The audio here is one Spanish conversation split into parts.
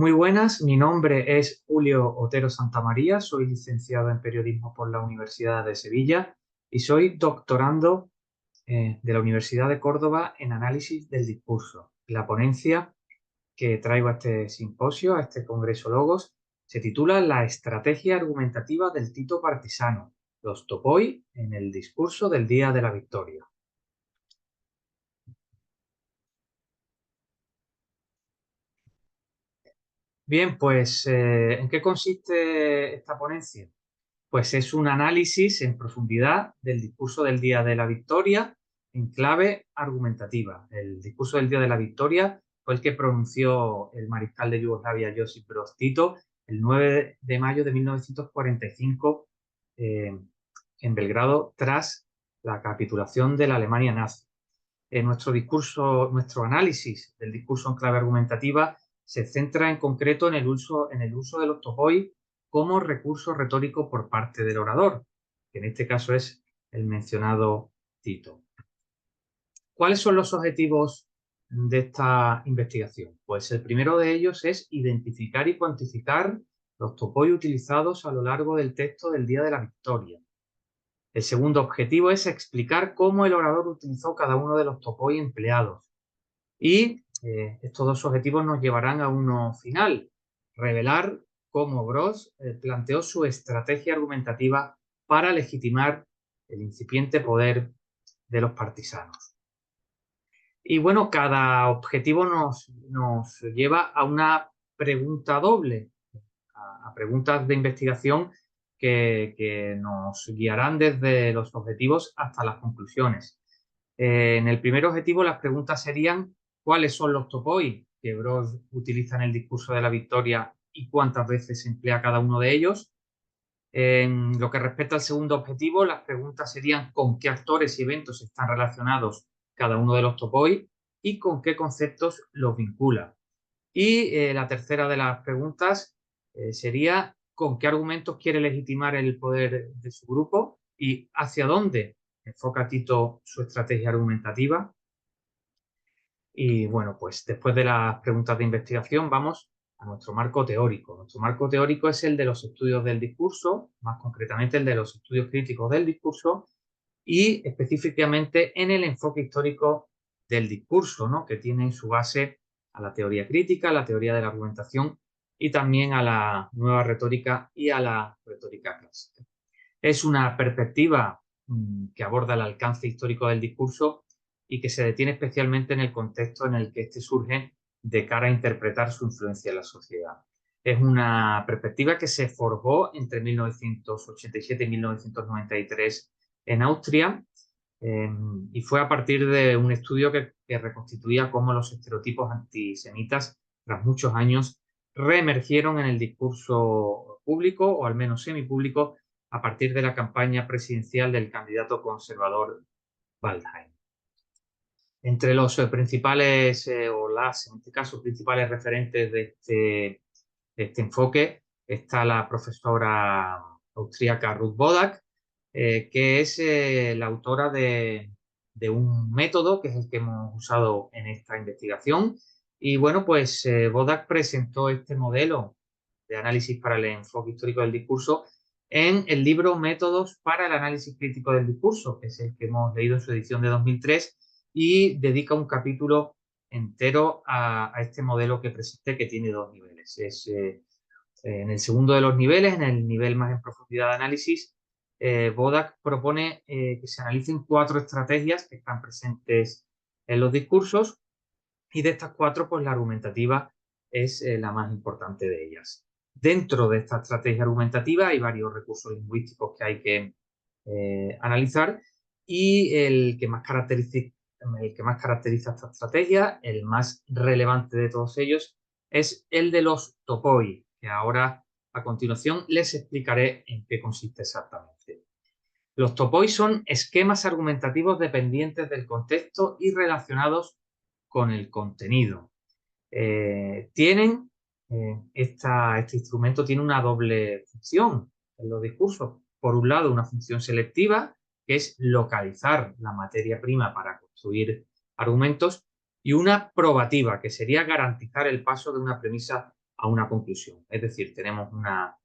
Muy buenas, mi nombre es Julio Otero Santamaría, soy licenciado en periodismo por la Universidad de Sevilla y soy doctorando de la Universidad de Córdoba en análisis del discurso. La ponencia que traigo a este simposio, a este Congreso Logos, se titula La estrategia argumentativa del Tito partisano, los topoi en el discurso del Día de la Victoria. Bien, pues, ¿en qué consiste esta ponencia? Pues es un análisis en profundidad del discurso del Día de la Victoria en clave argumentativa. El discurso del Día de la Victoria fue el que pronunció el mariscal de Yugoslavia, Josip Broz Tito, el 9 de mayo de 1945 eh, en Belgrado, tras la capitulación de la Alemania nazi. Nuestro análisis del discurso en clave argumentativa se centra en concreto en el uso de los topoi como recurso retórico por parte del orador, que en este caso es el mencionado Tito. ¿Cuáles son los objetivos de esta investigación? Pues el primero de ellos es identificar y cuantificar los topoi utilizados a lo largo del texto del Día de la Victoria. El segundo objetivo es explicar cómo el orador utilizó cada uno de los topoi empleados. Y estos dos objetivos nos llevarán a uno final: revelar cómo Broz planteó su estrategia argumentativa para legitimar el incipiente poder de los partisanos. Y bueno, cada objetivo nos lleva a una pregunta doble, a preguntas de investigación que nos guiarán desde los objetivos hasta las conclusiones. En el primer objetivo, las preguntas serían: ¿cuáles son los topoi que Broz utiliza en el discurso de la victoria y cuántas veces se emplea cada uno de ellos? En lo que respecta al segundo objetivo, las preguntas serían: ¿con qué actores y eventos están relacionados cada uno de los topoi y con qué conceptos los vincula? Y la tercera de las preguntas sería: ¿con qué argumentos quiere legitimar el poder de su grupo y hacia dónde enfoca Tito su estrategia argumentativa? Y bueno, pues después de las preguntas de investigación vamos a nuestro marco teórico. Nuestro marco teórico es el de los estudios del discurso, más concretamente el de los estudios críticos del discurso y específicamente en el enfoque histórico del discurso, ¿no?, que tiene en su base a la teoría crítica, a la teoría de la argumentación y también a la nueva retórica y a la retórica clásica. Es una perspectiva que aborda el alcance histórico del discurso y que se detiene especialmente en el contexto en el que éste surge de cara a interpretar su influencia en la sociedad. Es una perspectiva que se forjó entre 1987 y 1993 en Austria, y fue a partir de un estudio que reconstituía cómo los estereotipos antisemitas, tras muchos años, reemergieron en el discurso público, o al menos semipúblico, a partir de la campaña presidencial del candidato conservador Waldheim. Entre los principales, o las, en este caso, principales referentes de este enfoque está la profesora austríaca Ruth Bodak, que es la autora de un método que es el que hemos usado en esta investigación. Y bueno, pues Bodak presentó este modelo de análisis para el enfoque histórico del discurso en el libro Métodos para el análisis crítico del discurso, que es el que hemos leído en su edición de 2003, y dedica un capítulo entero a este modelo que presenté, que tiene dos niveles. En el segundo de los niveles, en el nivel más en profundidad de análisis, Bodak propone que se analicen 4 estrategias que están presentes en los discursos, y de estas 4, pues la argumentativa es la más importante de ellas. Dentro de esta estrategia argumentativa hay varios recursos lingüísticos que hay que analizar, y el que más caracteriza esta estrategia, el más relevante de todos ellos, es el de los topoi, que ahora a continuación les explicaré en qué consiste exactamente. Los topoi son esquemas argumentativos dependientes del contexto y relacionados con el contenido. Este instrumento tiene una doble función en los discursos. Por un lado, una función selectiva, que es localizar la materia prima para construir argumentos, y una probativa, que sería garantizar el paso de una premisa a una conclusión. Es decir, tenemos una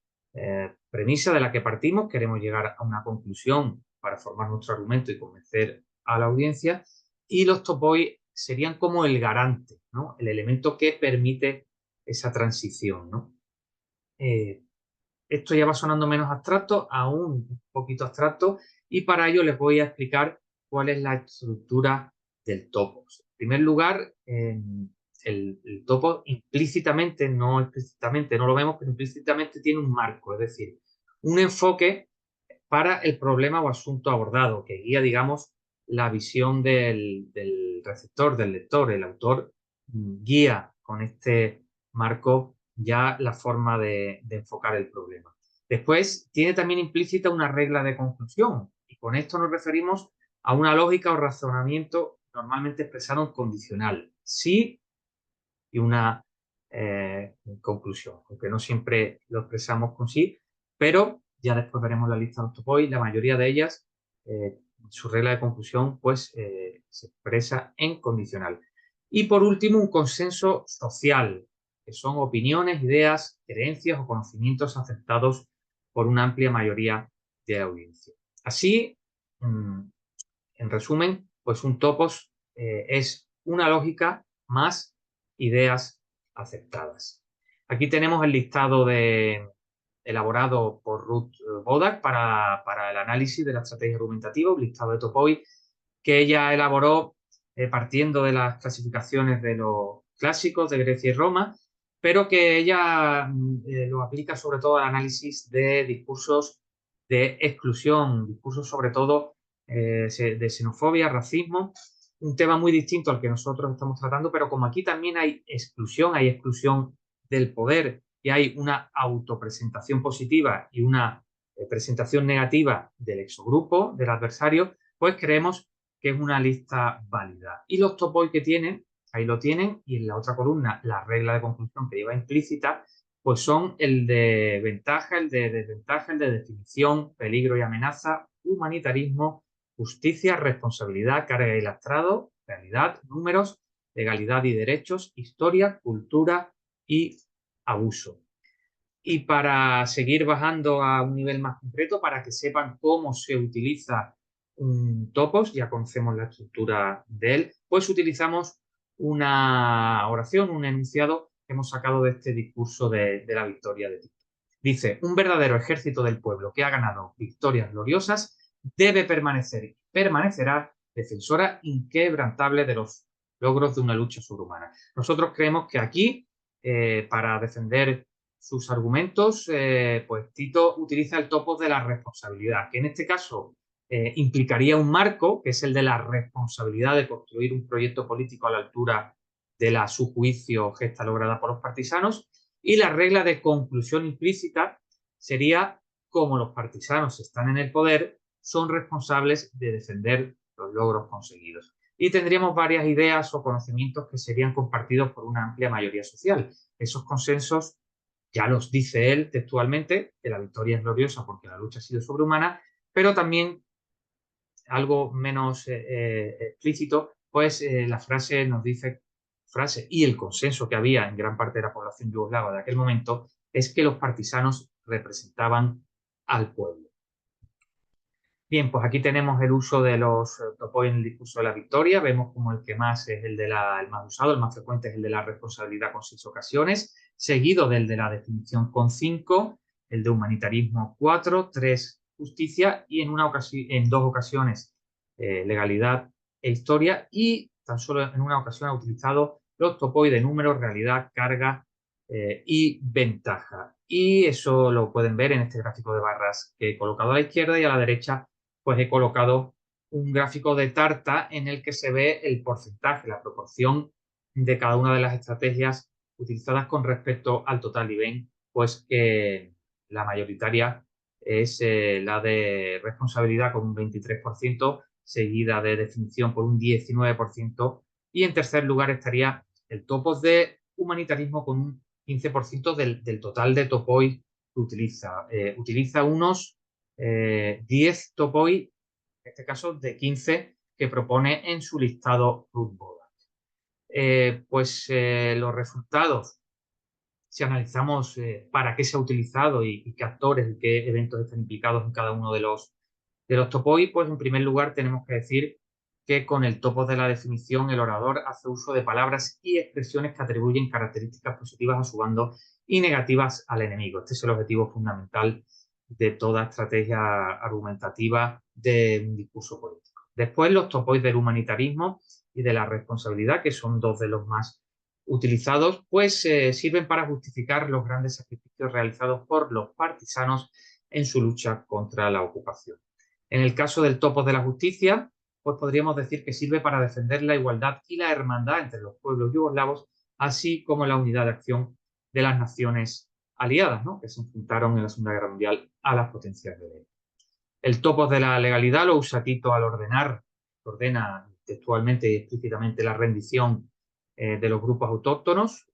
premisa de la que partimos, queremos llegar a una conclusión para formar nuestro argumento y convencer a la audiencia, y los topoi serían como el garante, ¿no? El elemento que permite esa transición, ¿no? Esto ya va sonando menos abstracto, aún un poquito abstracto, y para ello les voy a explicar cuál es la estructura del topos. En primer lugar, el topo implícitamente, no explícitamente, no lo vemos, pero implícitamente tiene un marco, es decir, un enfoque para el problema o asunto abordado, que guía, digamos, la visión del receptor, del lector. El autor guía con este marco ya la forma de enfocar el problema. Después, tiene también implícita una regla de conclusión, y con esto nos referimos a una lógica o razonamiento normalmente expresado en condicional, sí y una conclusión, aunque no siempre lo expresamos con sí, pero ya después veremos la lista de los topoi, la mayoría de ellas, su regla de conclusión, pues se expresa en condicional. Y por último, un consenso social, que son opiniones, ideas, creencias o conocimientos aceptados por una amplia mayoría de la audiencia. Así, en resumen, pues un topos es una lógica más ideas aceptadas. Aquí tenemos el listado elaborado por Ruth Bodak para el análisis de la estrategia argumentativa, un listado de topoi que ella elaboró partiendo de las clasificaciones de los clásicos de Grecia y Roma, pero que ella lo aplica sobre todo al análisis de discursos de exclusión, discursos sobre todo de xenofobia, racismo, un tema muy distinto al que nosotros estamos tratando, pero como aquí también hay exclusión del poder y hay una autopresentación positiva y una presentación negativa del exogrupo, del adversario, pues creemos que es una lista válida. Y los topoi que tienen, ahí lo tienen, y en la otra columna la regla de conclusión que lleva implícita, pues son el de ventaja, el de desventaja, el de definición, peligro y amenaza, humanitarismo, justicia, responsabilidad, carga y lastrado, realidad, números, legalidad y derechos, historia, cultura y abuso. Y para seguir bajando a un nivel más concreto, para que sepan cómo se utiliza un topos, ya conocemos la estructura de él, pues utilizamos una oración, un enunciado que hemos sacado de este discurso de la victoria de Tito. Dice, un verdadero ejército del pueblo que ha ganado victorias gloriosas debe permanecer y permanecerá defensora inquebrantable de los logros de una lucha sobrehumana. Nosotros creemos que aquí, para defender sus argumentos, pues Tito utiliza el topos de la responsabilidad, que en este caso implicaría un marco, que es el de la responsabilidad de construir un proyecto político a la altura de la, a su juicio, gesta lograda por los partisanos, y la regla de conclusión implícita sería como los partisanos están en el poder, son responsables de defender los logros conseguidos. Y tendríamos varias ideas o conocimientos que serían compartidos por una amplia mayoría social. Esos consensos ya los dice él textualmente, que la victoria es gloriosa porque la lucha ha sido sobrehumana, pero también algo menos explícito, pues la frase nos dice, frase y el consenso que había en gran parte de la población yugoslava de aquel momento, es que los partisanos representaban al pueblo. Bien, pues aquí tenemos el uso de los topoi en el discurso de la victoria. Vemos como el que más es el más usado, el más frecuente es el de la responsabilidad con 6 ocasiones, seguido del de la definición con 5, el de humanitarismo 4, 3 justicia y en 2 ocasiones legalidad e historia, y tan solo en una ocasión ha utilizado los topoi de número, realidad, carga y ventaja. Y eso lo pueden ver en este gráfico de barras que he colocado a la izquierda, y a la derecha pues he colocado un gráfico de tarta en el que se ve el porcentaje, la proporción de cada una de las estrategias utilizadas con respecto al total. Y ven pues que la mayoritaria es la de responsabilidad con un 23%, seguida de definición por un 19%, y en tercer lugar estaría el topos de humanitarismo con un 15% del total de topoi que utiliza. Utiliza unos 10 topoi, en este caso de 15, que propone en su listado Ruth Bodak. Los resultados si analizamos para qué se ha utilizado y qué actores y qué eventos están implicados en cada uno de los topoi, pues en primer lugar tenemos que decir que con el topos de la definición el orador hace uso de palabras y expresiones que atribuyen características positivas a su bando y negativas al enemigo. Este es el objetivo fundamental de toda estrategia argumentativa de un discurso político. Después, los topoi del humanitarismo y de la responsabilidad, que son dos de los más utilizados, pues sirven para justificar los grandes sacrificios realizados por los partisanos en su lucha contra la ocupación. En el caso del topos de la justicia, pues podríamos decir que sirve para defender la igualdad y la hermandad entre los pueblos yugoslavos, así como la unidad de acción de las naciones aliadas, ¿no?, que se enfrentaron en la Segunda Guerra Mundial a las potencias de guerra. El topos de la legalidad lo usa Tito al ordena textualmente y explícitamente la rendición de los grupos autóctonos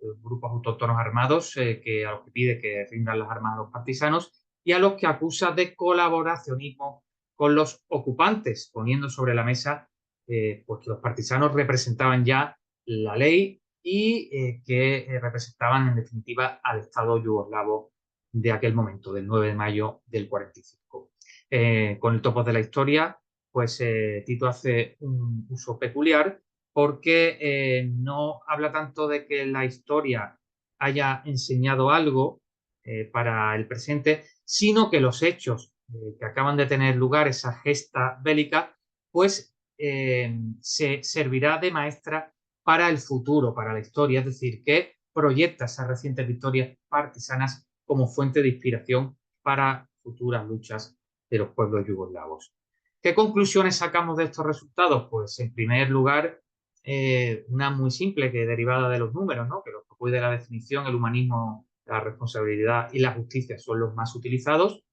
armados, a los que pide que rindan las armas a los partisanos, y a los que acusa de colaboracionismo con los ocupantes, poniendo sobre la mesa pues que los partisanos representaban ya la ley y que representaban en definitiva al Estado yugoslavo de aquel momento, del 9 de mayo del 45. Con el topos de la historia, pues Tito hace un uso peculiar porque no habla tanto de que la historia haya enseñado algo para el presente, sino que los hechos que acaban de tener lugar, esa gesta bélica, pues se servirá de maestra para el futuro, para la historia, es decir, que proyecta esas recientes victorias partisanas como fuente de inspiración para futuras luchas de los pueblos yugoslavos. ¿Qué conclusiones sacamos de estos resultados? Pues en primer lugar, una muy simple que derivada de los números, ¿no?, que los topoi de la definición, el humanismo, la responsabilidad y la justicia son los más utilizados.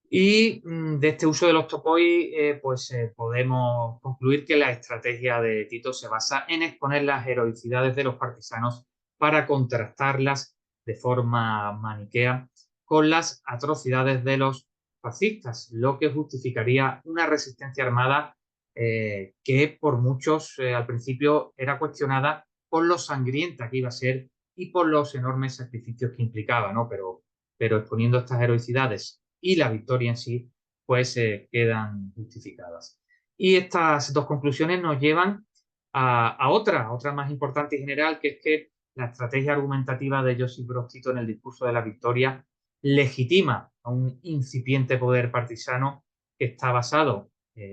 Y de este uso de los topoi, pues podemos concluir que la estrategia de Tito se basa en exponer las heroicidades de los partisanos para contrastarlas de forma maniquea con las atrocidades de los fascistas, lo que justificaría una resistencia armada que por muchos al principio era cuestionada por lo sangrienta que iba a ser y por los enormes sacrificios que implicaba, ¿no? Pero exponiendo estas heroicidades y la victoria en sí, pues quedan justificadas. Y estas dos conclusiones nos llevan a otra más importante y general, que es que la estrategia argumentativa de Josip Broz Tito en el discurso de la victoria legitima a un incipiente poder partisano que está basado,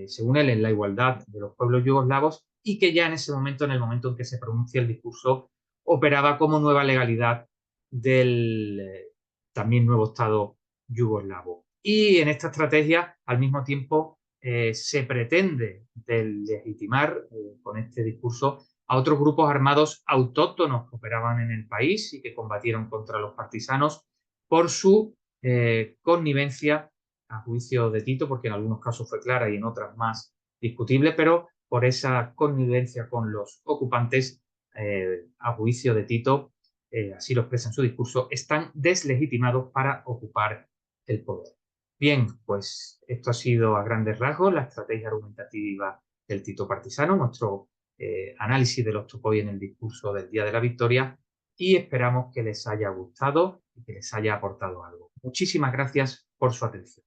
según él, en la igualdad de los pueblos yugoslavos y que ya en ese momento, en el momento en que se pronuncia el discurso, operaba como nueva legalidad del también nuevo Estado yugoslavo. Y en esta estrategia, al mismo tiempo, se pretende legitimar con este discurso a otros grupos armados autóctonos que operaban en el país y que combatieron contra los partisanos por su connivencia, a juicio de Tito, porque en algunos casos fue clara y en otras más discutible, pero por esa connivencia con los ocupantes, a juicio de Tito, así lo expresa en su discurso, están deslegitimados para ocupar el poder. Bien, pues esto ha sido a grandes rasgos la estrategia argumentativa del Tito partisano, nuestro análisis de los topoi en el discurso del Día de la Victoria, y esperamos que les haya gustado y que les haya aportado algo. Muchísimas gracias por su atención.